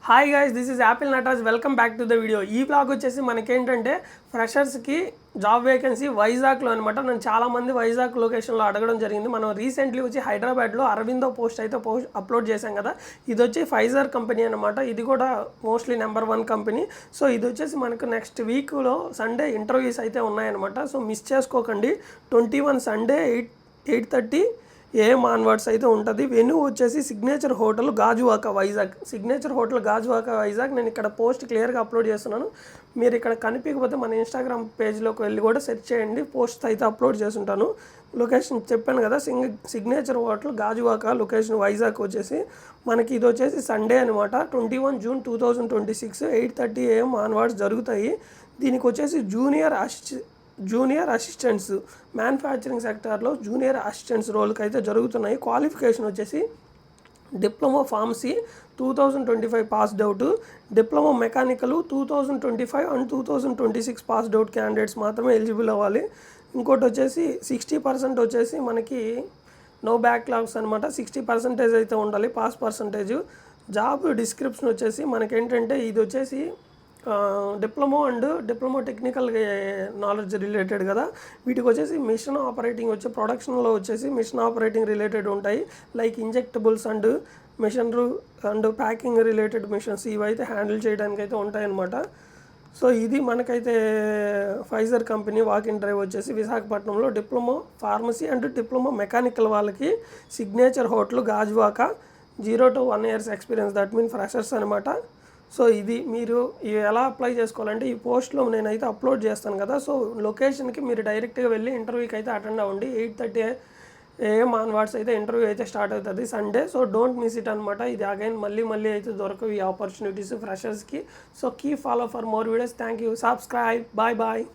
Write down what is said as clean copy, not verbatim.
Hi guys, this is Apple Nataraj. Welcome back to the video. ఈ blog వచ్చేసి మనకేంటంటే ఫ్రెషర్స్కి job vacancy వైజాగ్లో అనమాట. నన్ను చాలామంది వైజాగ్ లొకేషన్లో అడగడం జరిగింది. మనం రీసెంట్లీ వచ్చి హైదరాబాద్లో అరవిందో పోస్ట్ అప్లోడ్ చేశాం కదా. ఇది వచ్చి ఫైజర్ కంపెనీ అనమాట. ఇది కూడా మోస్ట్లీ నెంబర్ 1 కంపెనీ. సో ఇది వచ్చేసి మనకు నెక్స్ట్ వీక్లో సండే ఇంటర్వ్యూస్ అయితే ఉన్నాయన్నమాట. సో మిస్ చేసుకోకండి. 21 సండే 8:30 AM ఆన్వర్డ్స్ అయితే ఉంటుంది. వెన్యూ వచ్చేసి signature hotel Gajuwaka Vizag. Signature hotel Gajuwaka Vizag. నేను ఇక్కడ పోస్ట్ క్లియర్గా అప్లోడ్ చేస్తున్నాను. మీరు ఇక్కడ కనిపించకపోతే మన ఇన్స్టాగ్రామ్ పేజ్లోకి వెళ్ళి కూడా సెర్చ్ చేయండి. పోస్ట్ అయితే అప్లోడ్ చేస్తుంటాను. లొకేషన్ చెప్పాను కదా, signature hotel Gajuwaka location Vizag వచ్చేసి మనకి ఇది వచ్చేసి సండే అనమాట. 21 జూన్ 2026 8:30 AM ఆన్వర్డ్స్ జరుగుతాయి. దీనికి వచ్చేసి జూనియర్ అసిస్టెంట్స్ మ్యానుఫ్యాక్చరింగ్ సెక్టార్లో జూనియర్ అసిస్టెంట్స్ రోల్కి అయితే జరుగుతున్నాయి. క్వాలిఫికేషన్ వచ్చేసి diploma pharmacy 2025 passed out, diploma mechanical 2025 and 2026 passed out candidates మాత్రమే ఎలిజిబుల్ అవ్వాలి. ఇంకోటి వచ్చేసి 60% వచ్చేసి మనకి నో బ్యాక్లాగ్స్ అనమాట. 60% అయితే ఉండాలి పాస్ పర్సంటేజ్. జాబ్ డిస్క్రిప్షన్ వచ్చేసి మనకేంటంటే ఇది వచ్చేసి డిప్లొమా టెక్నికల్ నాలెడ్జ్ రిలేటెడ్ కదా. వీటికి వచ్చేసి మిషన్ ఆపరేటింగ్ ప్రొడక్షన్లో వచ్చేసి మిషన్ ఆపరేటింగ్ రిలేటెడ్ ఉంటాయి. Like injectables and machinery and packing related machines ఇవైతే హ్యాండిల్ చేయడానికి అయితే ఉంటాయన్నమాట. సో ఇది మనకైతే ఫైజర్ కంపెనీ వాకింగ్ డ్రైవ్ వచ్చేసి విశాఖపట్నంలో diploma pharmacy and diploma mechanical వాళ్ళకి signature hotel Gajuwaka 0 to 1 years experience, that mean freshers అనమాట. సో ఇది మీరు ఎలా అప్లై చేసుకోవాలంటే ఈ పోస్ట్లో నేనైతే అప్లోడ్ చేస్తాను కదా. సో లొకేషన్కి మీరు డైరెక్ట్గా వెళ్ళి ఇంటర్వ్యూకి అయితే అటెండ్ అవ్వండి. 8:30 AM ఆన్వర్డ్స్ అయితే ఇంటర్వ్యూ అయితే స్టార్ట్ అవుతుంది Sunday. So don't miss it అనమాట. ఇది అగైన్ మళ్ళీ అయితే దొరకవు ఈ ఆపర్చునిటీస్ ఫ్రెషర్స్కి. So keep follow for more videos. Thank you. Subscribe. Bye.